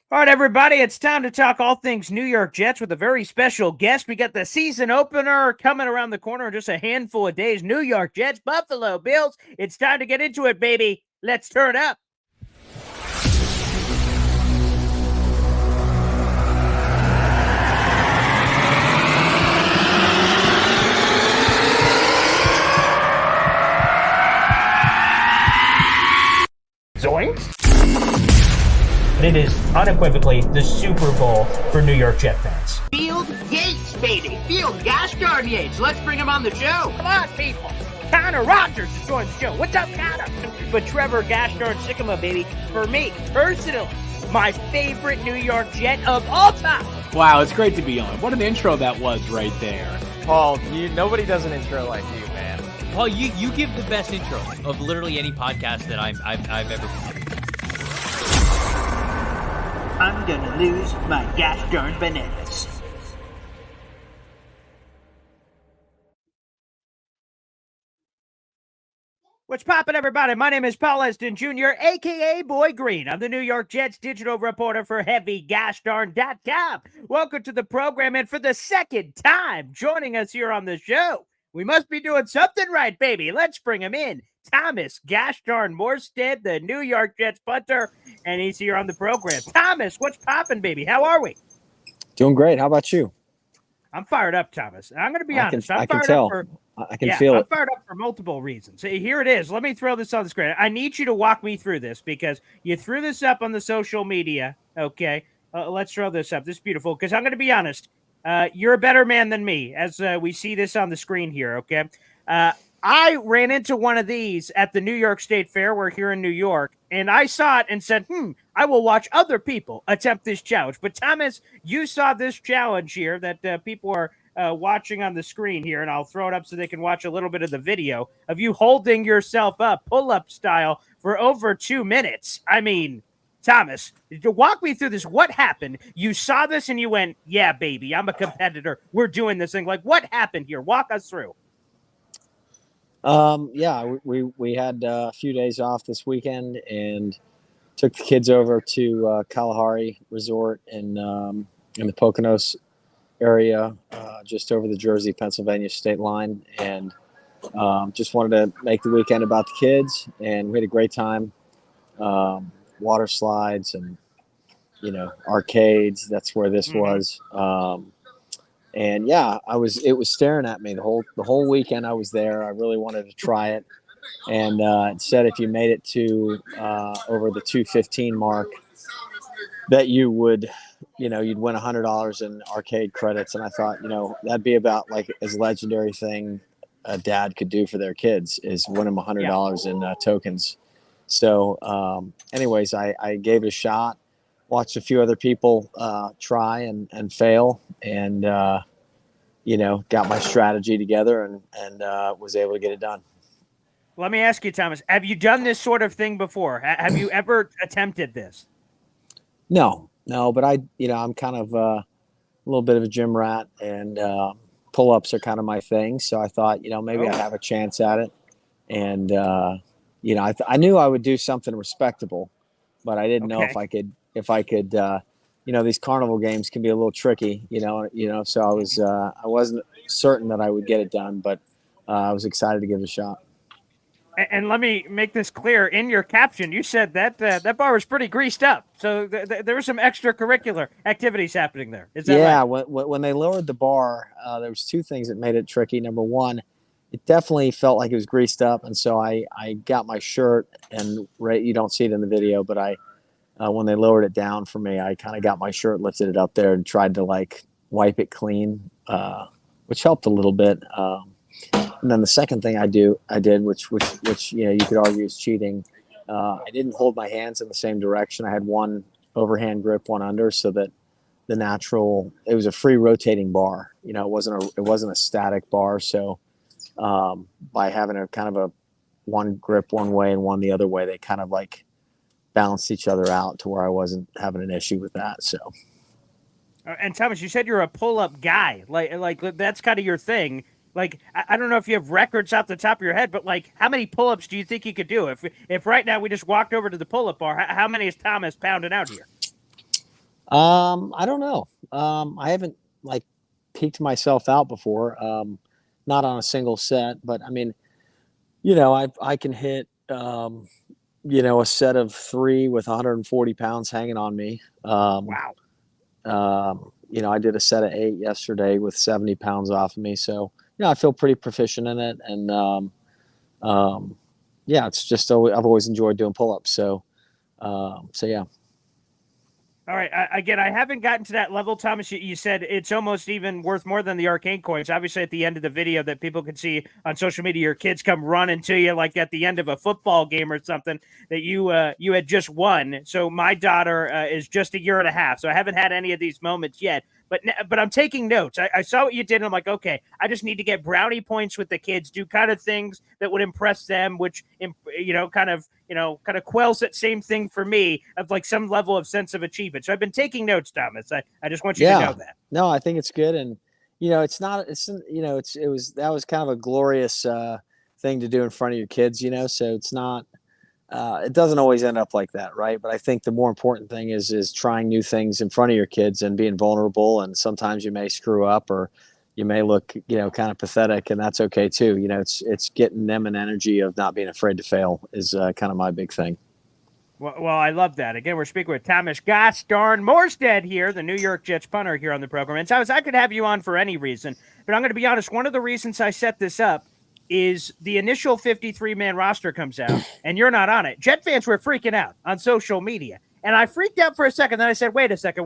All right, everybody, it's time to talk all things New York Jets with a very special guest. We got the season opener coming around the corner in just a handful of days. New York Jets, Buffalo Bills. It's time to get into it, baby. Let's turn up. Zoinks! It is unequivocally the Super Bowl for New York Jet fans. Field Yates, baby. Field gosh darn Yates. Let's bring him on the show. Come on, people. Connor Rogers is joining the show. What's up, Connor? But Trevor gosh darn Sycamore, baby. For me, personally, my favorite New York Jet of all time. Wow, it's great to be on. What an intro that was right there. Paul, nobody does an intro like you, man. Paul, you give the best intro of literally any podcast that I've ever been. I'm gonna lose my gosh darn bananas. What's poppin', everybody? My name is Paul Eston Jr., a.k.a. Boy Green. I'm the New York Jets digital reporter for HeavyGashdarn.com. Welcome to the program, and for the second time joining us here on the show, we must be doing something right, baby. Let's bring him in. Thomas gosh darn Morstead, the New York Jets punter, and he's here on the program. Thomas, what's poppin', baby? How are we? Doing great. How about you? I'm fired up, Thomas. I'm going to be honest. I can tell. I can feel it. I'm fired up for multiple reasons. Here it is. Let me throw this on the screen. I need you to walk me through this because you threw this up on the social media. Okay. Let's throw this up. This is beautiful because I'm going to be honest. You're a better man than me as we see this on the screen here. Okay. I ran into one of these at the New York State Fair. We're here in New York, and I saw it and said, I will watch other people attempt this challenge. But Thomas, you saw this challenge here that people are watching on the screen here, and I'll throw it up so they can watch a little bit of the video of you holding yourself up pull-up style for over 2 minutes. I mean, Thomas, walk me through this. What happened? You saw this and you went, yeah, baby, I'm a competitor. We're doing this thing. Like, what happened here? Walk us through. Yeah, we had a few days off this weekend and took the kids over to Kalahari Resort in the Poconos area, just over the Jersey-Pennsylvania state line, and just wanted to make the weekend about the kids, and we had a great time. Water slides and arcades. That's where this was. And yeah, it was staring at me the whole weekend I was there. I really wanted to try it. And it said if you made it to over the 215 mark, that you would, you'd win $100 in arcade credits. And I thought, that'd be about like as legendary thing a dad could do for their kids is win them $100 in tokens. So anyways, I gave it a shot. Watched a few other people try and fail, and got my strategy together and was able to get it done. Let me ask you, Thomas, have you done this sort of thing before? Have you ever attempted this? No, but I'm kind of a little bit of a gym rat, and pull-ups are kind of my thing. So I thought, maybe I'd have a chance at it, and I knew I would do something respectable, but I didn't know if I could. These carnival games can be a little tricky, so I wasn't certain that I would get it done, but I was excited to give it a shot. And let me make this clear. In your caption, you said that that bar was pretty greased up. So there were some extracurricular activities happening there. Is that right? Yeah, when they lowered the bar, there was two things that made it tricky. Number one, it definitely felt like it was greased up, and so I got my shirt, and you don't see it in the video, but when they lowered it down for me, I kind of got my shirt, lifted it up there, and tried to wipe it clean, which helped a little bit. And then the second thing I did, which you could argue is cheating. I didn't hold my hands in the same direction. I had one overhand grip, one under, so that it was a free rotating bar. It wasn't a static bar. So by having a kind of a one grip one way and one the other way, they kind of balanced each other out to where I wasn't having an issue with that. So. And Thomas, you said you're a pull-up guy. Like that's kind of your thing. I don't know if you have records off the top of your head, but how many pull-ups do you think you could do? If right now we just walked over to the pull-up bar, how many is Thomas pounding out here? I don't know. I haven't like peaked myself out before. Not on a single set, but I mean, I can hit a set of three with 140 pounds hanging on me. Wow. I did a set of 8 yesterday with 70 pounds off of me, so I feel pretty proficient in it, and yeah, it's just I've always enjoyed doing pull-ups, so yeah. All right. Again, I haven't gotten to that level, Thomas. You said it's almost even worth more than the arcane coins. Obviously, at the end of the video that people can see on social media, your kids come running to you like at the end of a football game or something that you had just won. So my daughter is just a year and a half, so I haven't had any of these moments yet. But I'm taking notes. I saw what you did, and I'm like, okay, I just need to get brownie points with the kids, do kind of things that would impress them, which kind of quells that same thing for me of like some level of sense of achievement. So I've been taking notes, Thomas. I just want you to know that. No, I think it's good, and it's not. That was kind of a glorious thing to do in front of your kids, So it's not. It doesn't always end up like that, right? But I think the more important thing is trying new things in front of your kids and being vulnerable. And sometimes you may screw up or you may look, kind of pathetic, and that's okay too. It's getting them an energy of not being afraid to fail is kind of my big thing. Well, I love that. Again, we're speaking with Thomas Morstead here, the New York Jets punter here on the program. And Thomas, I could have you on for any reason, but I'm going to be honest. One of the reasons I set this up is the initial 53-man roster comes out, and you're not on it. Jet fans were freaking out on social media, and I freaked out for a second. Then I said, wait a second.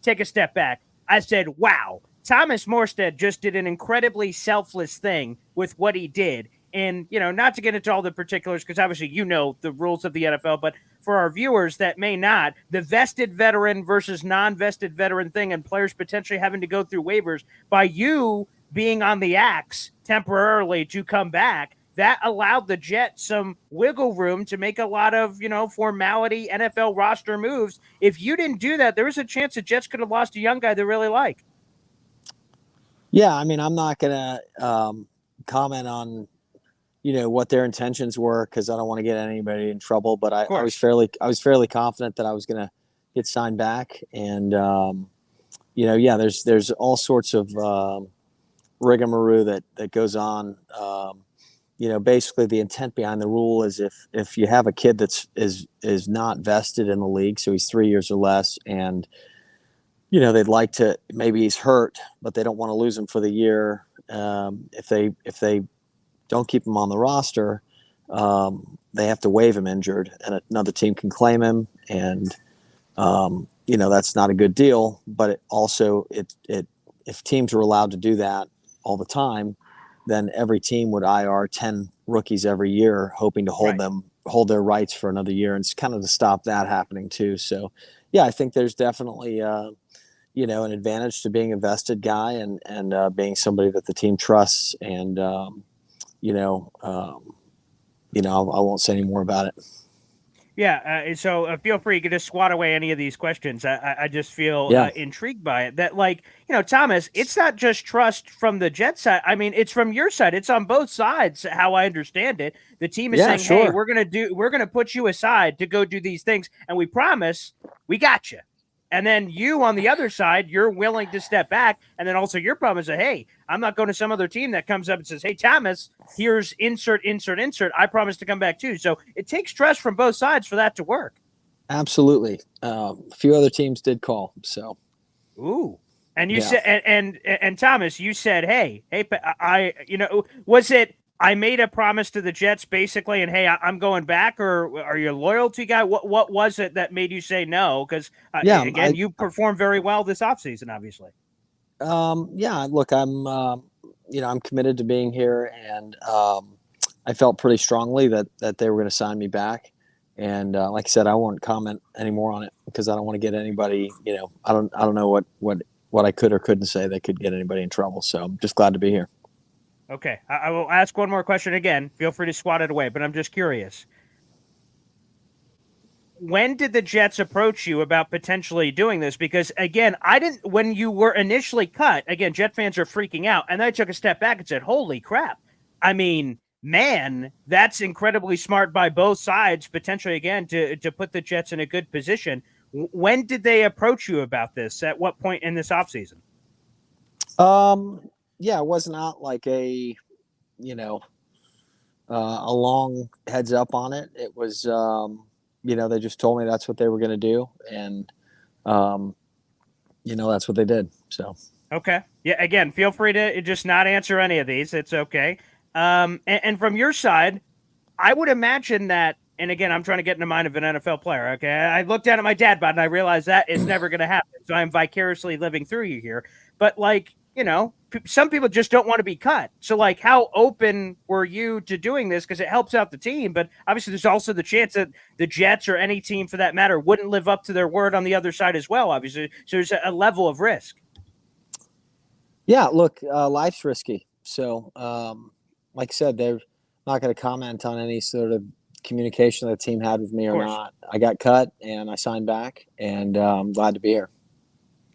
Take a step back. I said, wow, Thomas Morstead just did an incredibly selfless thing with what he did. And, not to get into all the particulars, because obviously the rules of the NFL, but for our viewers that may not, the vested veteran versus non-vested veteran thing and players potentially having to go through waivers, by you being on the axe temporarily to come back, that allowed the Jets some wiggle room to make a lot of, formality NFL roster moves. If you didn't do that, there was a chance the Jets could have lost a young guy they really like. Yeah, I mean, I'm not going to comment on what their intentions were because I don't want to get anybody in trouble. But I was fairly confident that I was going to get signed back, and there's all sorts of rigmarole that goes on. Basically the intent behind the rule is if you have a kid that's is not vested in the league, so he's 3 years or less, and they'd like to, maybe he's hurt, but they don't want to lose him for the year. If they don't keep him on the roster, they have to waive him injured, and another team can claim him, and that's not a good deal. But if teams were allowed to do that all the time, then every team would IR 10 rookies every year, hoping to hold their rights for another year, and it's kind of to stop that happening too. So, yeah, I think there's definitely an advantage to being a vested guy and being somebody that the team trusts, and I won't say any more about it. Yeah, so feel free, you can just swat away any of these questions. I just feel intrigued by it. That, Thomas, it's not just trust from the Jets side. I mean, it's from your side. It's on both sides, how I understand it. The team is saying, sure. hey, we're gonna put you aside to go do these things, and we promise we got you. And then you, on the other side, you're willing to step back. And then also your problem is that, hey, I'm not going to some other team that comes up and says, hey, Thomas, here's insert. I promise to come back too. So it takes trust from both sides for that to work. Absolutely. A few other teams did call. So. Ooh. And you said, and Thomas, you said, hey, was it, I made a promise to the Jets basically, and hey, I'm going back, or are you a loyalty guy? What was it that made you say no? Because you performed very well this offseason, obviously. Look, I'm committed to being here, and I felt pretty strongly that they were going to sign me back. And like I said, I won't comment anymore on it because I don't want to get anybody. I don't know what I could or couldn't say that could get anybody in trouble. So I'm just glad to be here. Okay, I will ask one more question again. Feel free to swat it away, but I'm just curious. When did the Jets approach you about potentially doing this? Because, again, when you were initially cut, again, Jet fans are freaking out, and I took a step back and said, holy crap. I mean, man, that's incredibly smart by both sides, potentially, again, to put the Jets in a good position. When did they approach you about this? At what point in this offseason? Yeah, it was not like a, you know, a long heads up on it. It was, they just told me that's what they were going to do. And, that's what they did. So, Okay. Yeah. Again, feel free to just not answer any of these. It's okay. And from your side, I would imagine that, and again, I'm trying to get in the mind of an NFL player. Okay. I looked down at my dad bod and I realized that is never going to happen. So I'm vicariously living through you here. But some people just don't want to be cut. So like, how open were you to doing this? Because it helps out the team. But obviously, there's also the chance that the Jets or any team for that matter wouldn't live up to their word on the other side as well, obviously. So there's a level of risk. yeah, look, life's risky. So, like I said, they're not going to comment on any sort of communication that the team had with me Of or course. not. I got cut and I signed back, and I'm glad to be here.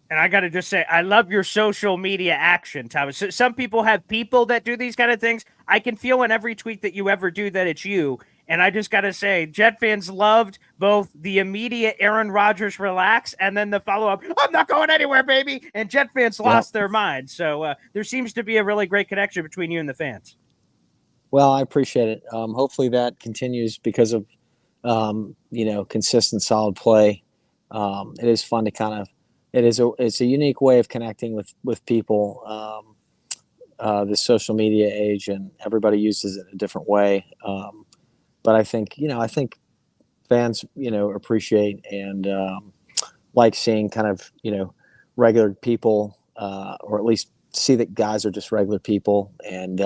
And I got to just say, I love your social media action, Thomas. Some people have people that do these kind of things. I can feel in every tweet that you ever do that it's you. And I just got to say, Jet fans loved both the immediate Aaron Rodgers relax and then the follow up, I'm not going anywhere, baby. And Jet fans lost their minds. So there seems to be a really great connection between you and the fans. Well, I appreciate it. Hopefully that continues because of, consistent, solid play. It is fun to it's a unique way of connecting with people. This social media age, and everybody uses it a different way. But I think fans, appreciate and like seeing kind of, regular people, or at least see that guys are just regular people, and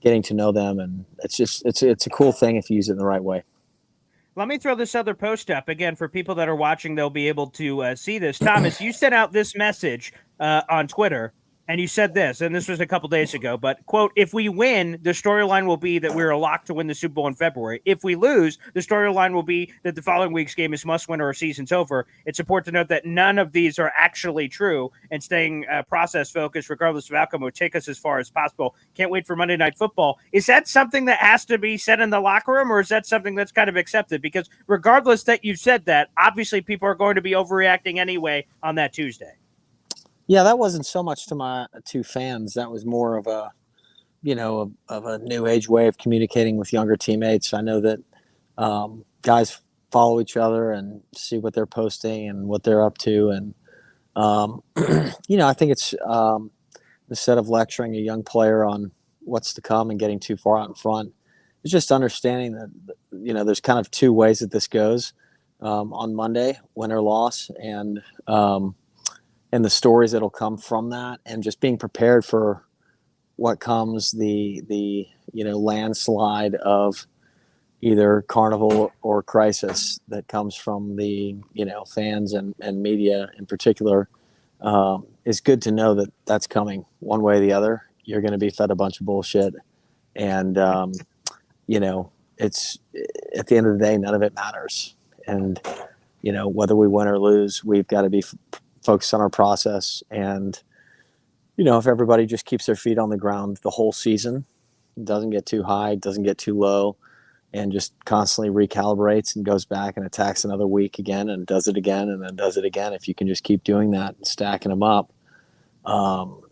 getting to know them. And it's a cool thing if you use it in the right way. Let me throw this other post up again for people that are watching. They'll be able to see this. Thomas, you sent out this message on Twitter, and you said this, and this was a couple days ago. But quote: "If we win, the storyline will be that we're a lock to win the Super Bowl in February. If we lose, the storyline will be that the following week's game is must win or our season's over." It's important to note that none of these are actually true, and staying process focused, regardless of outcome, will take us as far as possible. Can't wait for Monday Night Football. Is that something that has to be said in the locker room, or is that something that's kind of accepted? Because regardless that you've said that, obviously people are going to be overreacting anyway on that Tuesday. Yeah, that wasn't so much to my two fans. That was more of a, of a new age way of communicating with younger teammates. I know that guys follow each other and see what they're posting and what they're up to, and I think it's instead of lecturing a young player on what's to come and getting too far out in front, it's just understanding that there's kind of two ways that this goes on Monday, win or loss, and the stories that'll come from that, and just being prepared for what comes, the landslide of either carnival or crisis that comes from the fans and media in particular. It's good to know that that's coming one way or the other. You're going to be fed a bunch of bullshit, and it's at the end of the day, none of it matters. And whether we win or lose, we've got to be focused on our process. And if everybody just keeps their feet on the ground the whole season, doesn't get too high, doesn't get too low, and just constantly recalibrates and goes back and attacks another week again and does it again and then does it again, if you can just keep doing that and stacking them up,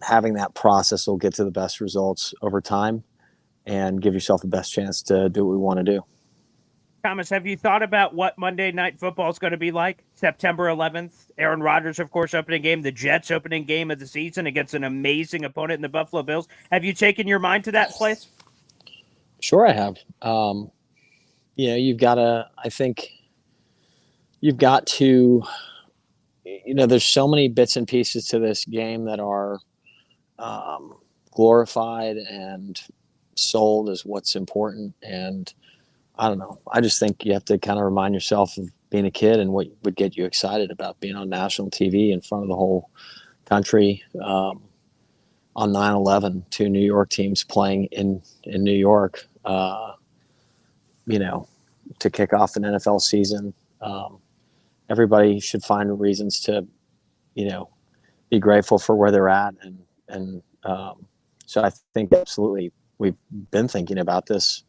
having that process will get to the best results over time and give yourself the best chance to do what we want to do. Thomas, have you thought about what Monday Night Football is going to be like? September 11th, Aaron Rodgers, of course, opening game, the Jets opening game of the season against an amazing opponent in the Buffalo Bills. Have you taken your mind to that place? Sure, I have. You've got to, I think you've got to, there's so many bits and pieces to this game that are glorified and sold as what's important. And I don't know. I just think you have to kind of remind yourself of being a kid and what would get you excited about being on national TV in front of the whole country on 9/11, two New York teams playing in New York, to kick off an NFL season. Everybody should find reasons to, be grateful for where they're at. And so I think absolutely we've been thinking about this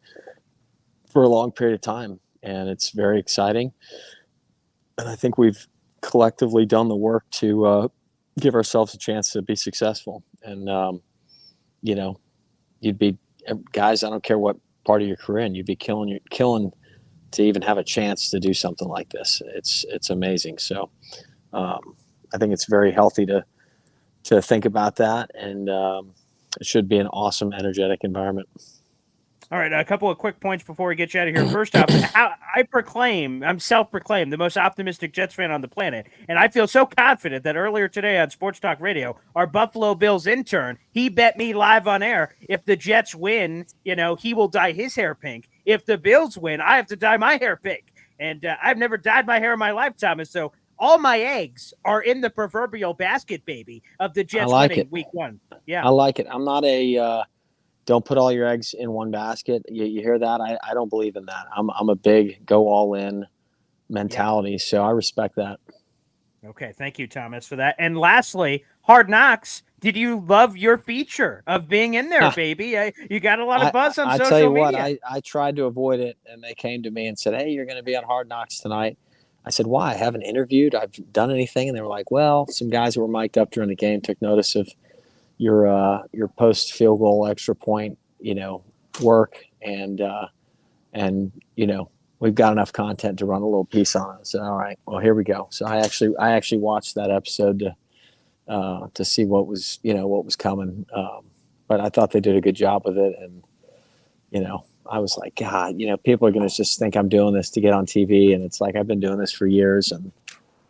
for a long period of time, and it's very exciting. And I think we've collectively done the work to give ourselves a chance to be successful. And you'd be guys. I don't care what part of your career in, you'd be killing to even have a chance to do something like this. It's amazing. So I think it's very healthy to think about that, and it should be an awesome, energetic environment. All right, a couple of quick points before we get you out of here. First off, I'm self-proclaimed the most optimistic Jets fan on the planet, and I feel so confident that earlier today on Sports Talk Radio, our Buffalo Bills intern, he bet me live on air, if the Jets win, he will dye his hair pink. If the Bills win, I have to dye my hair pink. And I've never dyed my hair in my life, Thomas, so all my eggs are in the proverbial basket, baby, of the Jets winning week 1. Yeah. I like it. I'm not a don't put all your eggs in one basket. You hear that? I don't believe in that. I'm a big go all in mentality. So I respect that. Okay. Thank you, Thomas, for that. And lastly, Hard Knocks. Did you love your feature of being in there, baby? You got a lot of buzz on social media. I tell you what, I tried to avoid it, and they came to me and said, "Hey, you're going to be on Hard Knocks tonight." I said, "Why? I haven't interviewed. I've done anything." And they were like, "Well, some guys who were mic'd up during the game took notice of your post field goal extra point, work, and we've got enough content to run a little piece on it." So, all right, well, here we go. So I actually watched that episode to see what was coming, but I thought they did a good job with it, and I was like, God, people are going to just think I'm doing this to get on TV, and it's like I've been doing this for years, and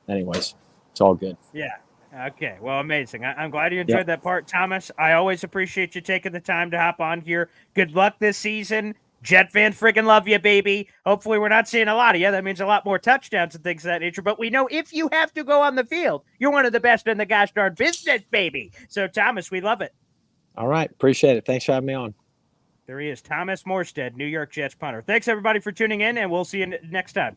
anyways, it's all good. Yeah. Okay, well, amazing. I'm glad you enjoyed that part, Thomas. I always appreciate you taking the time to hop on here. Good luck this season. Jet fan freaking love you, baby. Hopefully we're not seeing a lot of you. That means a lot more touchdowns and things of that nature. But we know if you have to go on the field, you're one of the best in the gosh darn business, baby. So, Thomas, we love it. All right, appreciate it. Thanks for having me on. There he is, Thomas Morstead, New York Jets punter. Thanks, everybody, for tuning in, and we'll see you next time.